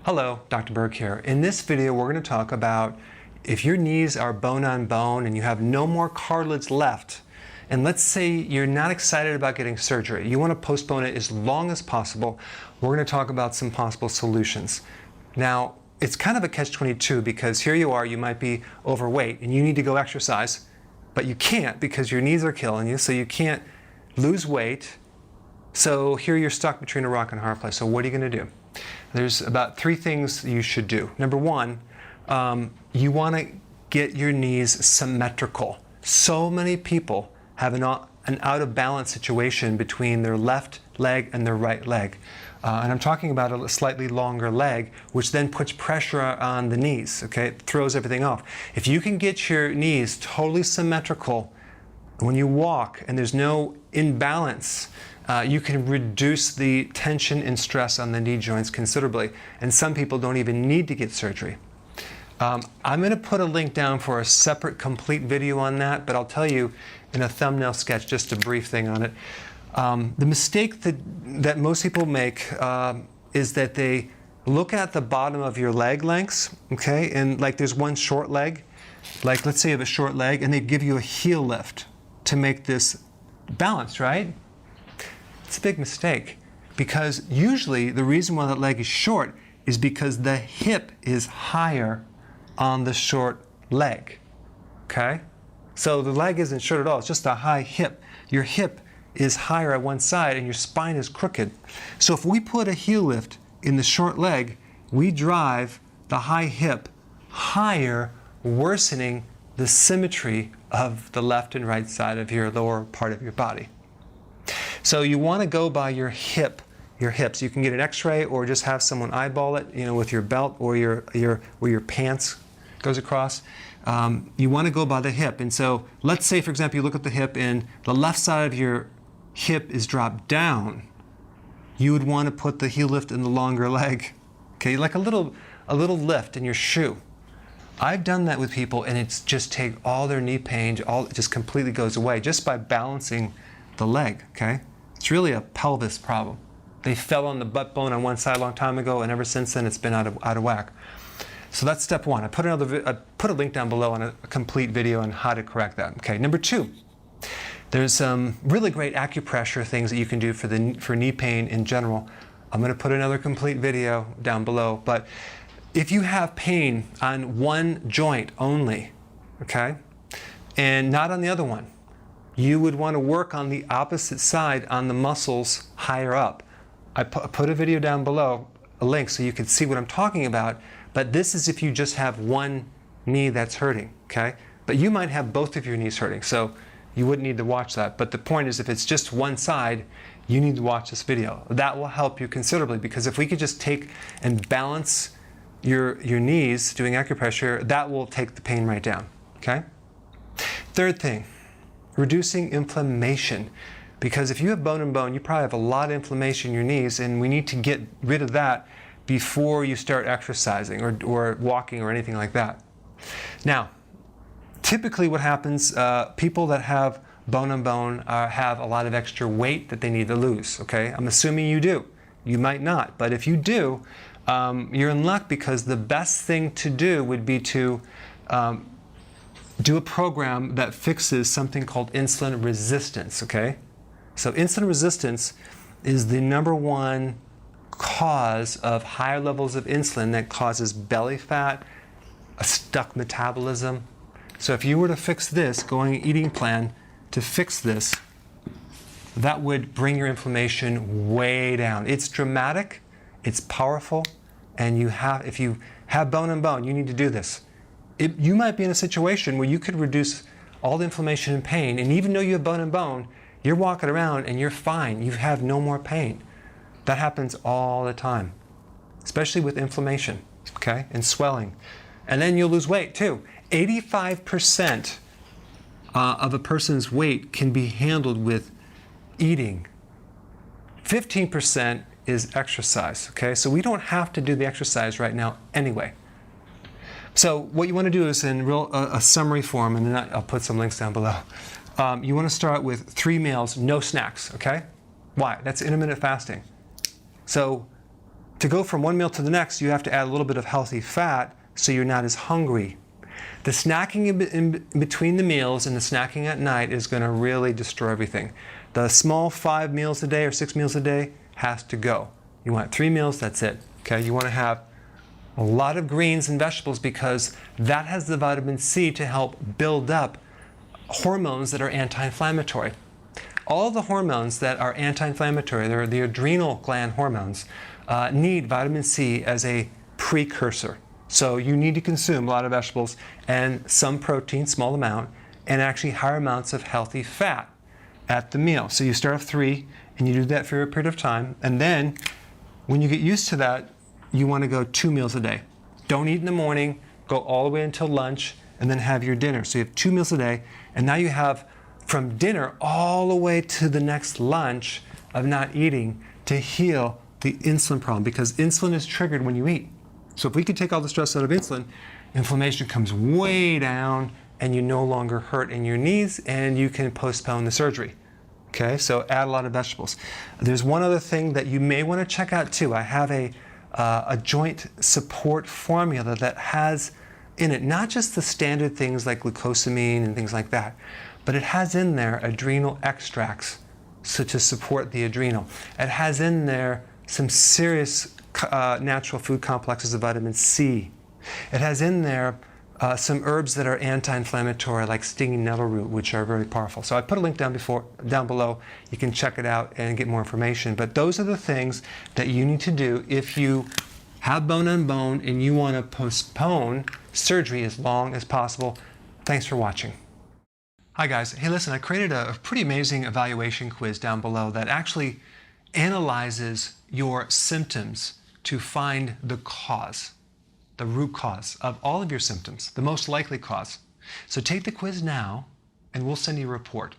Hello, Dr. Berg here. In this video, we're going to talk about if your knees are bone on bone and you have no more cartilage left, and let's say you're not excited about getting surgery, you want to postpone it as long as possible, we're going to talk about some possible solutions. Now, it's kind of a catch-22 because here you are, you might be overweight and you need to go exercise, but you can't because your knees are killing you, so you can't lose weight. So here you're stuck between a rock and a hard place. So what are you going to do? There's about 3 things you should do. Number 1, you want to get your knees symmetrical. So many people have an out of balance situation between their left leg and their right leg. And I'm talking about a slightly longer leg, which then puts pressure on the knees, okay? It throws everything off. If you can get your knees totally symmetrical when you walk and there's no imbalance, you can reduce the tension and stress on the knee joints considerably. And some people don't even need to get surgery. I'm going to put a link down for a separate complete video on that, but I'll tell you in a thumbnail sketch just a brief thing on it. The mistake that most people make is that they look at the bottom of your leg lengths, okay, and like there's one short leg, like let's say you have a short leg, and they give you a heel lift to make this balanced, right? It's a big mistake because usually the reason why that leg is short is because the hip is higher on the short leg, okay? So the leg isn't short at all, it's just a high hip. Your hip is higher at one side and your spine is crooked. So if we put a heel lift in the short leg, we drive the high hip higher, worsening the symmetry of the left and right side of your lower part of your body. So you want to go by your hips. You can get an x-ray or just have someone eyeball it, with your belt or where your pants goes across. You want to go by the hip. And so let's say, for example, you look at the hip and the left side of your hip is dropped down. You would want to put the heel lift in the longer leg. Okay, like a little lift in your shoe. I've done that with people and it's just take all their knee pain, it just completely goes away just by balancing the leg, okay? It's really a pelvis problem. They fell on the butt bone on one side a long time ago, and ever since then it's been out of whack. So that's step 1. I put a link down below on a complete video on how to correct that. Okay, number 2, there's some really great acupressure things that you can do for knee pain in general. I'm going to put another complete video down below, but if you have pain on one joint only, okay, and not on the other one, you would want to work on the opposite side on the muscles higher up. I put a video down below, a link, so you can see what I'm talking about, but this is if you just have one knee that's hurting, okay? But you might have both of your knees hurting, so you wouldn't need to watch that. But the point is, if it's just one side, you need to watch this video. That will help you considerably, because if we could just take and balance your knees doing acupressure, that will take the pain right down, okay? Third thing, reducing inflammation. Because if you have bone and bone, you probably have a lot of inflammation in your knees, and we need to get rid of that before you start exercising or walking or anything like that. Now, typically what happens, people that have bone and bone have a lot of extra weight that they need to lose, okay? I'm assuming you do. You might not, but if you do, you're in luck, because the best thing to do would be to do a program that fixes something called insulin resistance, okay? So insulin resistance is the #1 cause of higher levels of insulin that causes belly fat, a stuck metabolism. So if you were to fix this, going eating plan to fix this, that would bring your inflammation way down. It's dramatic, it's powerful, and if you have bone and bone, you need to do this. You might be in a situation where you could reduce all the inflammation and pain, and even though you have bone and bone, you're walking around and you're fine. You have no more pain. That happens all the time, especially with inflammation, okay, and swelling. And then you'll lose weight too. 85% of a person's weight can be handled with eating. 15% is exercise, okay? So we don't have to do the exercise right now anyway. So what you want to do is in a summary form, and then I'll put some links down below. You want to start with 3 meals, no snacks, okay? Why? That's intermittent fasting. So to go from one meal to the next, you have to add a little bit of healthy fat so you're not as hungry. The snacking in between the meals and the snacking at night is going to really destroy everything. The small 5 meals a day or 6 meals a day has to go. You want 3 meals, that's it. Okay? You want to have a lot of greens and vegetables because that has the vitamin C to help build up hormones that are anti-inflammatory. All the hormones that are anti-inflammatory, they're the adrenal gland hormones, need vitamin C as a precursor. So you need to consume a lot of vegetables and some protein, small amount, and actually higher amounts of healthy fat at the meal. So you start off 3 and you do that for a period of time. And then when you get used to that, you want to go 2 meals a day. Don't eat in the morning, go all the way until lunch, and then have your dinner. So you have 2 meals a day, and now you have from dinner all the way to the next lunch of not eating to heal the insulin problem, because insulin is triggered when you eat. So if we could take all the stress out of insulin, inflammation comes way down and you no longer hurt in your knees and you can postpone the surgery. Okay, so add a lot of vegetables. There's one other thing that you may want to check out too. I have a joint support formula that has in it not just the standard things like glucosamine and things like that, but it has in there adrenal extracts to support the adrenal. It has in there some serious natural food complexes of vitamin C. It has in there some herbs that are anti-inflammatory, like stinging nettle root, which are very powerful. So I put a link down below. You can check it out and get more information. But those are the things that you need to do if you have bone on bone and you want to postpone surgery as long as possible. Thanks for watching. Hi guys. Hey, listen, I created a pretty amazing evaluation quiz down below that actually analyzes your symptoms to find the cause, the root cause of all of your symptoms, the most likely cause. So take the quiz now and we'll send you a report.